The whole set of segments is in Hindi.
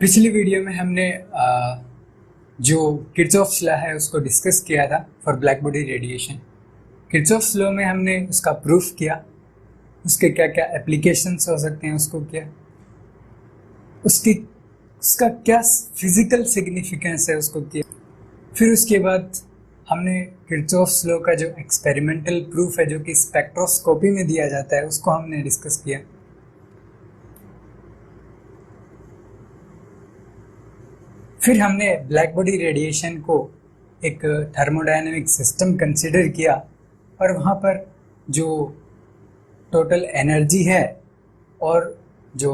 पिछली वीडियो में हमने जो किर्चॉफ्स लॉ है उसको डिस्कस किया था for black body radiation. Kirchhoff's law में हमने उसका प्रूफ किया, उसके क्या क्या एप्लीकेशंस हो सकते हैं उसको किया, उसका क्या फिजिकल सिग्निफिकेंस है उसको किया। फिर उसके बाद हमने किर्चॉफ्स लॉ का जो एक्सपेरिमेंटल प्रूफ है जो कि स्पेक्ट्रोस्कोपी में दिया जाता है उसको हमने डिस्कस किया। फिर हमने ब्लैक बॉडी रेडिएशन को एक थर्मोडायनेमिक सिस्टम कंसिडर किया और वहाँ पर जो टोटल एनर्जी है और जो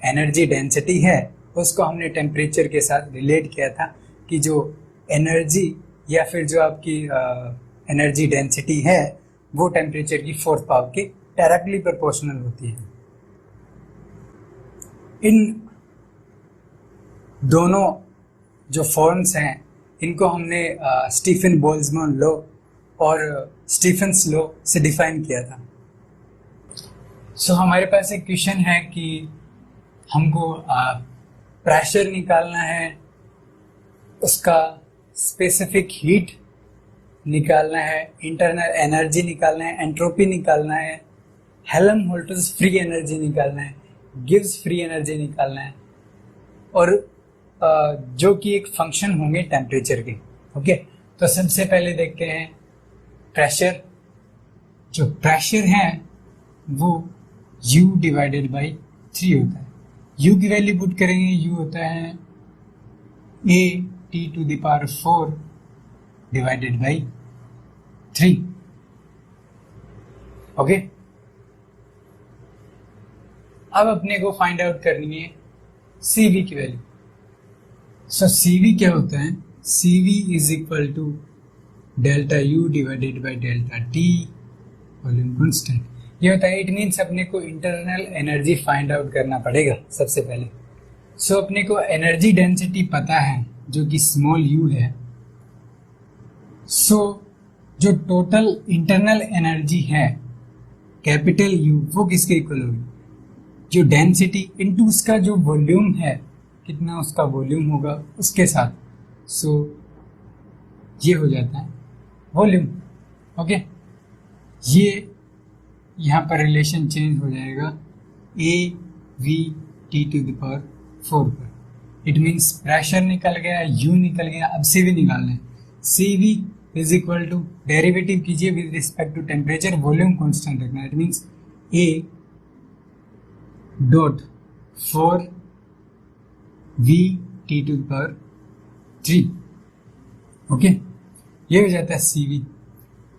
एनर्जी डेंसिटी है उसको हमने टेम्परेचर के साथ रिलेट किया था कि जो एनर्जी या फिर जो आपकी एनर्जी डेंसिटी है वो टेम्परेचर की फोर्थ पावर के डायरेक्टली प्रोपोर्शनल होती है। इन दोनों जो फॉर्म्स हैं इनको हमने स्टीफन बोल्ट्जमैन लॉ और स्टीफन्स लॉ से डिफाइन किया था। सो हमारे पास एक क्वेश्चन है कि हमको प्रेशर निकालना है, उसका स्पेसिफिक हीट निकालना है, इंटरनल एनर्जी निकालना है, एंट्रोपी निकालना है, हेल्महोल्ट्ज़ फ्री एनर्जी निकालना है, गिब्स फ्री एनर्जी निकालना है और जो कि एक फंक्शन होंगे टेम्परेचर के। ओके, तो सबसे पहले देखते हैं प्रेशर। जो प्रेशर है वो U डिवाइडेड बाई 3 होता है। U की वैल्यू पुट करेंगे, U होता है AT⁴ डिवाइडेड बाई 3। ओके, अब अपने को फाइंड आउट करनी है CV की वैल्यू। सो CV क्या होता है? CV is equal to delta U divided by delta T volume constant. ये होता है, इट मीन्स अपने को इंटरनल एनर्जी फाइंड आउट करना पड़ेगा सबसे पहले। सो अपने को एनर्जी डेंसिटी पता है जो कि स्मॉल u है। सो जो टोटल इंटरनल एनर्जी है कैपिटल U वो किसके इक्वल होगी? जो डेंसिटी इनटू उसका जो वॉल्यूम है, कितना उसका वॉल्यूम होगा उसके साथ। सो ये हो जाता है वॉल्यूम। ओके, ये यहाँ पर रिलेशन चेंज हो जाएगा AVT⁴ पर। इट मीन्स प्रेशर निकल गया, U निकल गया, अब CV निकालना है। CV is equal to derivative कीजिए with respect to temperature, volume constant रखना है। It means A.4 VT⁴। Okay, ये हो जाता है CV।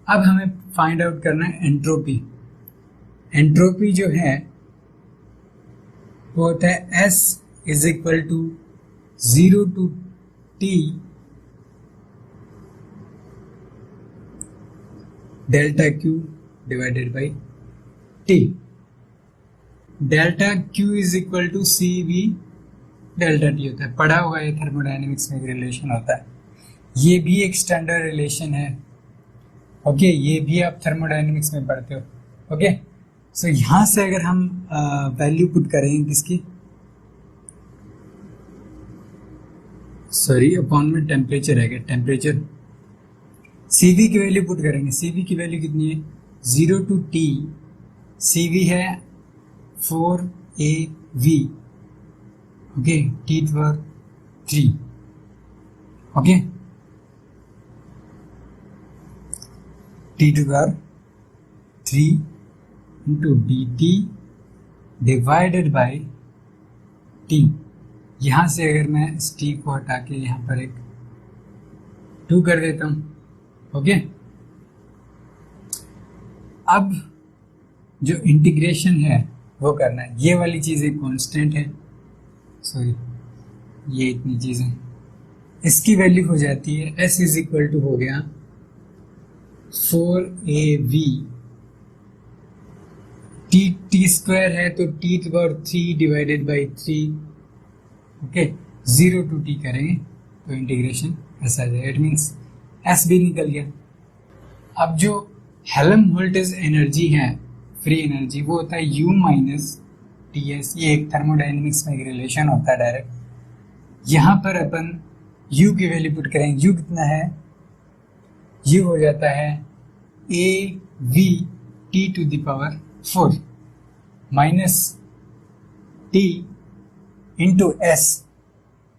अब हमें फाइंड आउट करना है एंट्रोपी। एंट्रोपी जो है वो होता है S is equal to 0 to T delta Q divided by T। Delta Q is equal to CV delta T होता है। पढ़ा हुआ है, थर्मोडायनेमिक्स में एक रिलेशन होता है। ये भी एक स्टैंडर्ड रिलेशन है। ओके, ये भी आप थर्मोडायनेमिक्स में पढ़ते हो। ओके, सो यहाँ से अगर हम वैल्यू पुट करेंगे किसकी, सॉरी अपॉन में टेम्परेचर है, टेम्परेचर CV की वैल्यू पुट करेंगे। CV की वैल्यू कितनी है? 0 to T। CV है 4AV। Okay, T⁴। Okay, T⁴ into dt divided by T। यहां से अगर मैं इस T को हटा के यहां पर एक 2 कर देता हूं। ओके, अब जो इंटीग्रेशन है वो करना है। ये वाली चीज एक कांस्टेंट है, सॉरी ये इतनी चीजें, इसकी वैल्यू हो जाती है S इज इक्वल टू हो गया 4AV। T² है तो T⁴ divided by 3। Okay, 0 to T करेंगे तो इंटीग्रेशन ऐसा आ जाएगा। इट मीन्स S भी निकल गया। अब जो हेल्महोल्ट्ज़ एनर्जी है, फ्री एनर्जी, वो होता है U - TS। ये एक थर्मोडायनेमिक्स में एक रिलेशन होता है डायरेक्ट। यहां पर अपन u की वैल्यू पुट करेंगे। u कितना है, u हो जाता है AVT⁴ minus T into S,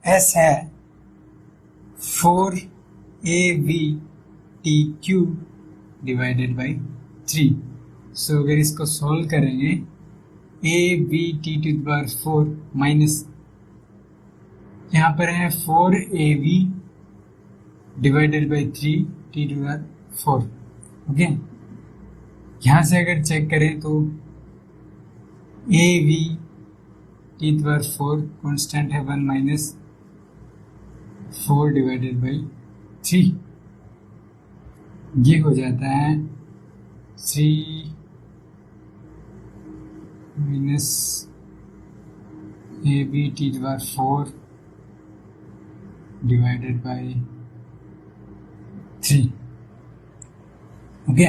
S है 4AVT³ डिवाइडेड बाई 3। सो अगर इसको सॉल्व करेंगे AVT⁴ माइनस यहाँ पर है 4AV divided by 3T⁴। Okay, यहाँ से अगर चेक करें तो AVT⁴ कॉन्स्टेंट है 1 माइनस 4 डिवाइडेड बाई 3, ये हो जाता है 3 minus AVT⁴ divided by 3। Okay,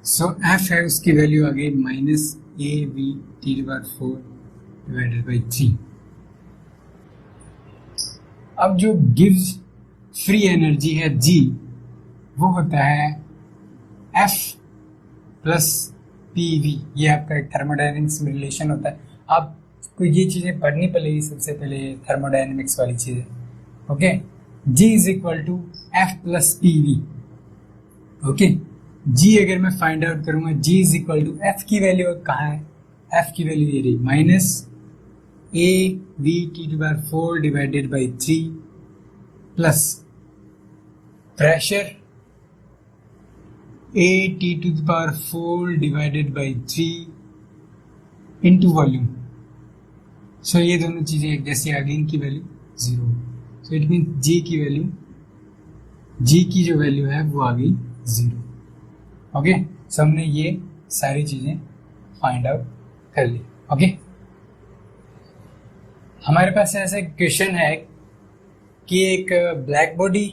so f है उसकी वैल्यू आ गई माइनस AVT⁴ डिवाइडेड बाई 3। अब जो गिव्स फ्री एनर्जी है G, वो होता है F प्लस PV। ये आपका एक थर्मोडायनेमिक्स में रिलेशन होता है। आपको ये चीजें पढ़नी पड़ेगी सबसे पहले, थर्मोडायनेमिक्स वाली चीजें। Okay, G is equal to F plus PV। Okay, G अगर मैं फाइंड आउट करूंगा, G is equal to F की वैल्यू कहाँ है, F की वैल्यू ये रही minus AVT⁴ divided by 3 plus pressure AT⁴ divided by 3 into volume. So ये दोनों चीजें एक जैसी आ गई, इनकी value 0। So it mean G की जो वैल्यू है वो आ गई 0। ओके, सो हमने ये सारी चीजें फाइंड आउट कर ली। ओके, हमारे पास ऐसा क्वेश्चन है कि एक black body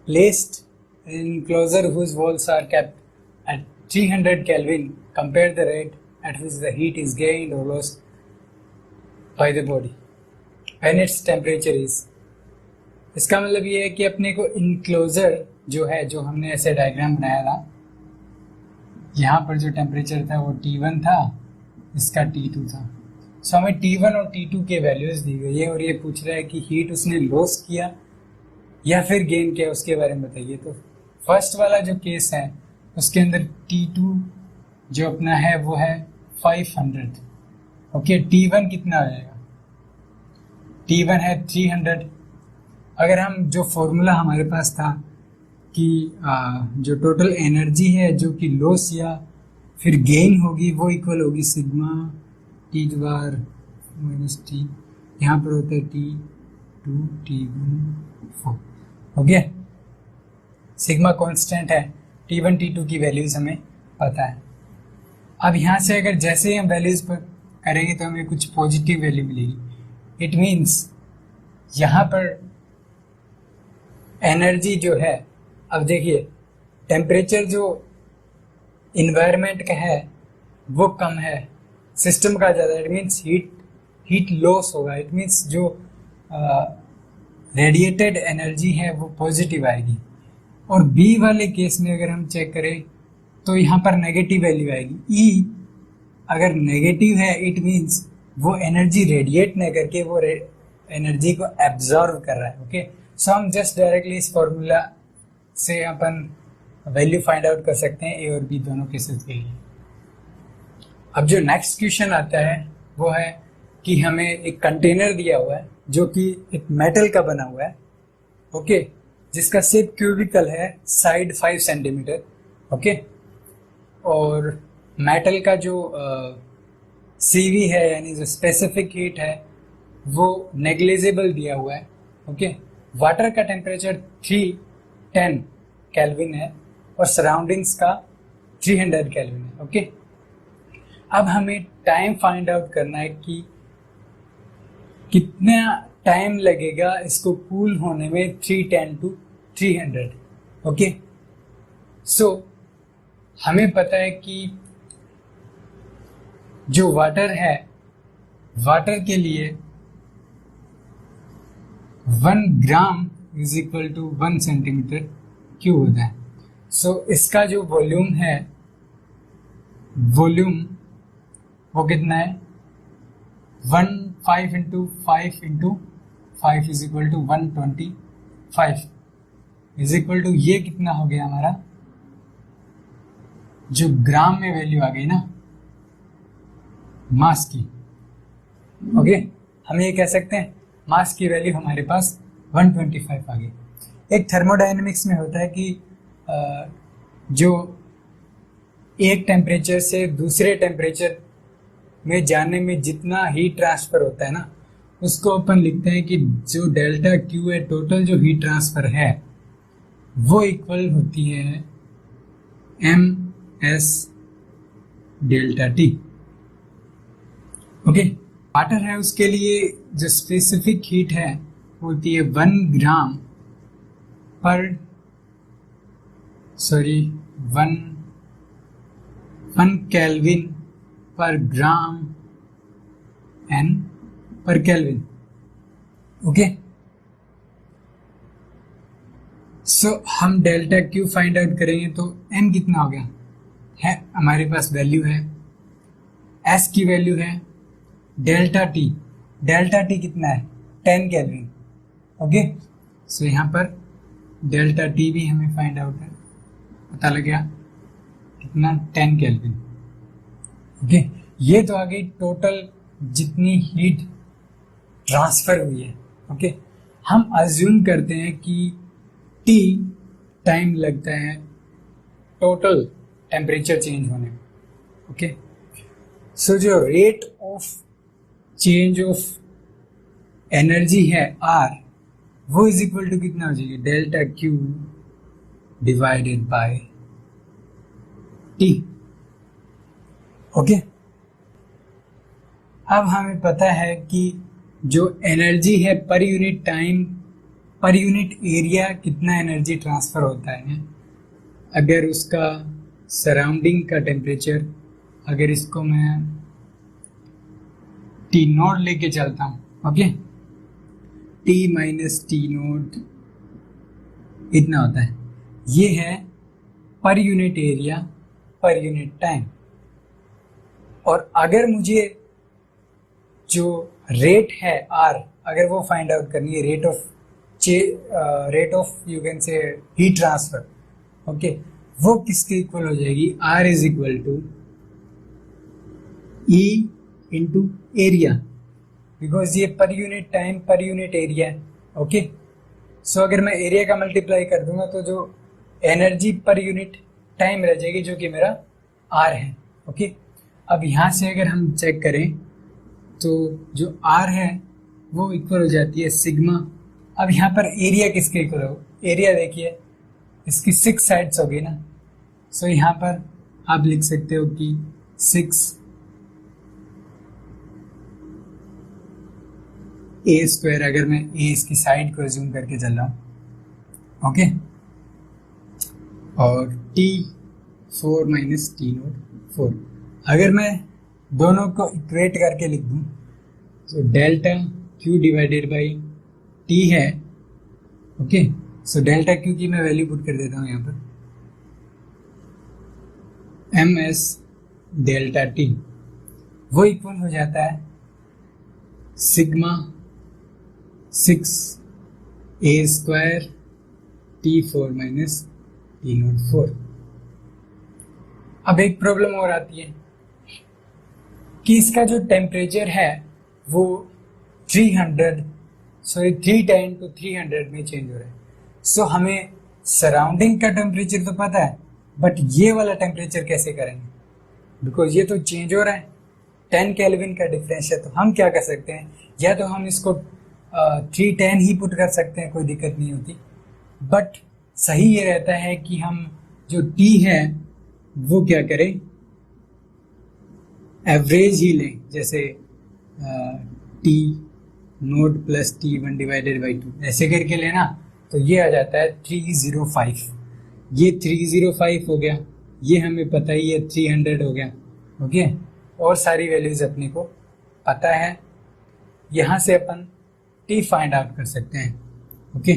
placed in enclosure whose walls are kept at 300 Kelvin, compare the rate at which the heat is gained or lost by the body when its temperature is। इसका मतलब ये है कि अपने को इनक्लोजर जो है, जो हमने ऐसे डायग्राम बनाया था, यहाँ पर जो टेम्परेचर था वो T1 था, इसका T2 था। सो हमें T1 और T2 के वैल्यूज दी गई है और ये पूछ रहा है कि हीट उसने लॉस किया या फिर गेन किया, उसके बारे में बताइए। तो फर्स्ट वाला जो केस है उसके अंदर T2 जो अपना है वो है 500। ओके, T1 कितना आ जाएगा, T1 है 300। अगर हम जो फॉर्मूला हमारे पास था कि जो टोटल एनर्जी है जो कि लॉस या फिर गेन होगी वो इक्वल होगी सिग्मा T बार माइनस T, यहाँ पर होता है T2 T1 4। Okay, sigma constant है, T1 T2 की वैल्यूज हमें पता है। अब यहाँ से अगर जैसे ही हम वैल्यूज पर करेंगे तो हमें कुछ पॉजिटिव वैल्यू मिलेगी। इट मीन्स यहाँ पर एनर्जी जो है, अब देखिए टेम्परेचर जो इन्वायरमेंट का है वो कम है, सिस्टम का ज़्यादा। इट मीन्स हीट लॉस होगा। इट मीन्स जो रेडिएटेड एनर्जी है वो पॉजिटिव आएगी। और बी वाले केस में अगर हम चेक करें तो यहाँ पर नेगेटिव वैल्यू आएगी। ई अगर नेगेटिव है इट मीन्स वो एनर्जी रेडिएट नहीं करके वो एनर्जी को एब्जॉर्व कर रहा है। ओके, सो हम जस्ट डायरेक्टली इस फॉर्मूला से अपन वैल्यू फाइंड आउट कर सकते हैं ए और बी दोनों केसेस के लिए। अब जो नेक्स्ट क्वेश्चन आता है वो है कि हमें एक कंटेनर दिया हुआ है जो कि एक मेटल का बना हुआ है। ओके, जिसका शेप क्यूबिकल है, साइड 5 सेंटीमीटर। ओके, और मेटल का जो CV है यानी जो स्पेसिफिक हीट है वो नेग्लिजिबल दिया हुआ है। ओके, वाटर का टेम्परेचर 310 केल्विन है और सराउंडिंग्स का 300 केल्विन है। ओके, अब हमें टाइम फाइंड आउट करना है कि कितना टाइम लगेगा इसको कूल होने में 310 to 300। ओके, सो हमें पता है कि जो वाटर है, वाटर के लिए 1 gram is equal to 1 centimetre cube होता है। सो इसका जो वॉल्यूम है, वो कितना है, 5 into 5 into 5 is equal to 125 is equal to, ये कितना हो गया हमारा, जो ग्राम में वैल्यू आ गई ना मास की। ओके, हम ये कह सकते हैं मास की वैल्यू हमारे पास 125 आ गई। एक थर्मोडायनेमिक्स में होता है कि जो एक टेम्परेचर से दूसरे टेम्परेचर में जाने में जितना हीट ट्रांसफर होता है ना, उसको अपन लिखते हैं कि जो डेल्टा क्यू है, टोटल जो हीट ट्रांसफर है, वो इक्वल होती है M S delta T. Okay, water है उसके लिए जो स्पेसिफिक हीट है वो होती है 1 ग्राम पर 1 केल्विन पर ग्राम एन पर केल्विन। ओके, सो हम डेल्टा क्यू फाइंड आउट करेंगे तो एन कितना हो गया है, हमारे पास वैल्यू है, एस की वैल्यू है, डेल्टा टी कितना है 10 केल्विन। ओके, सो यहाँ पर डेल्टा टी भी हमें फाइंड आउट है, पता लग गया कितना, 10 केल्विन। ओके, ये तो आ गई टोटल जितनी हीट ट्रांसफर हुई है। ओके, हम अज्यूम करते हैं कि टी टाइम लगता है टोटल टेम्परेचर चेंज होने में। ओके, सो जो rate of change of energy है आर, वो इज इक्वल टू कितना हो जाएगी, delta Q divided by T. Okay, अब हमें पता है कि जो एनर्जी है पर यूनिट टाइम पर यूनिट एरिया कितना एनर्जी ट्रांसफर होता है। अगर उसका सराउंडिंग का टेम्परेचर, अगर इसको मैं टी नोट लेके चलता हूँ, okay, T minus T note इतना होता है, ये है पर यूनिट एरिया पर यूनिट टाइम। और अगर मुझे जो रेट है आर, अगर वो फाइंड आउट करनी है, rate of you can say heat transfer, okay, वो किसके इक्वल हो जाएगी, R is equal to E into area, because ये पर यूनिट टाइम पर यूनिट एरिया है। ओके, सो अगर मैं एरिया का मल्टीप्लाई कर दूंगा तो जो एनर्जी पर यूनिट टाइम रह जाएगी, जो कि मेरा आर है। ओके, अब यहाँ से अगर हम चेक करें तो जो आर है वो इक्वल हो जाती है सिग्मा। अब यहाँ पर एरिया किसके इक्वल हो, एरिया देखिए इसकी 6 साइड्स होगी ना, सो यहाँ पर आप लिख सकते हो कि 6 ए स्क्वायर, अगर मैं ए इसकी साइड को एज्यूम करके चल रहा हूँ। ओके, और टी 4 माइनस टी नोट 4, अगर मैं दोनों को इक्वेट करके लिख दूं तो delta Q divided by T है। ओके, सो डेल्टा क्यू की मैं वैल्यू पुट कर देता हूं यहाँ पर, एम एस डेल्टा टी, वो इक्वल हो जाता है sigma 6 A square T 4 minus T naught 4। अब एक प्रॉब्लम और आती है कि इसका जो टेम्परेचर है वो 310 to 300 में चेंज हो रहा है। सो हमें सराउंडिंग का टेम्परेचर तो पता है, बट ये वाला टेम्परेचर कैसे करेंगे, बिकॉज ये तो चेंज हो रहा है, 10 केल्विन का डिफरेंस है। तो हम क्या कर सकते हैं, या तो हम इसको 310 ही पुट कर सकते हैं, कोई दिक्कत नहीं होती, बट सही ये रहता है कि हम जो टी है वो क्या करें, एवरेज ही लें, जैसे T note plus T1 divided by 2 ऐसे करके लेना, तो ये आ जाता है 305। ये 305 हो गया, ये हमें पता ही है 300 हो गया। ओके, और सारी वैल्यूज अपने को पता है। यहाँ से अपन टी फाइंड आउट कर सकते हैं। ओके,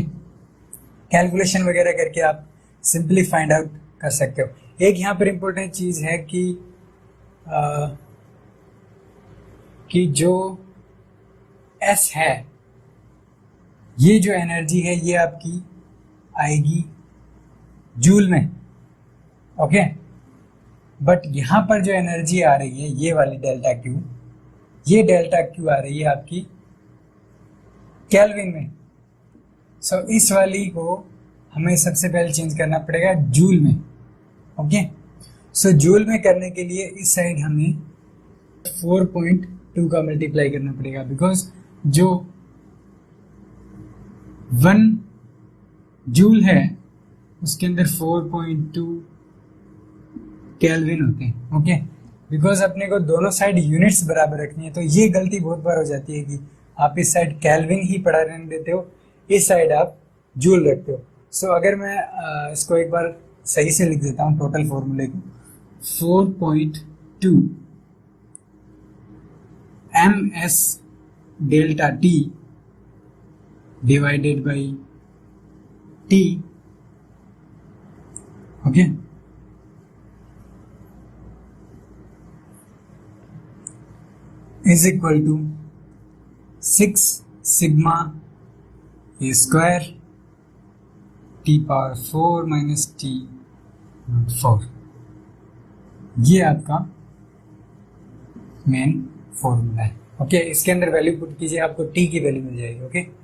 कैलकुलेशन वगैरह करके आप सिंपली फाइंड आउट कर सकते हो। एक यहाँ पर इंपॉर्टेंट चीज है कि जो एस है, ये जो एनर्जी है ये आपकी आएगी जूल में। ओके, बट यहां पर जो एनर्जी आ रही है ये वाली डेल्टा क्यू, ये डेल्टा क्यू आ रही है आपकी केल्विन में। सो इस वाली को हमें सबसे पहले चेंज करना पड़ेगा जूल में। ओके, सो जूल में करने के लिए इस साइड हमें 4.2 का मल्टीप्लाई करना पड़ेगा, बिकॉज जो 1 जूल है उसके अंदर 4.2 केल्विन होते हैं। ओके, बिकॉज अपने को दोनों साइड यूनिट्स बराबर रखनी है, तो ये गलती बहुत बार हो जाती है कि आप इस साइड केल्विन ही पड़ा रहने देते हो, इस साइड आप जूल रखते हो। सो अगर मैं इसको एक बार सही से लिख देता हूं टोटल फॉर्मूले को, 4.2 ms delta T divided by T. Okay, is equal to 6 sigma A square T power 4 minus T 4। ये आपका मेन फॉर्मूला है। ओके, इसके अंदर वैल्यू पुट कीजिए, आपको टी की वैल्यू मिल जाएगी। ओके।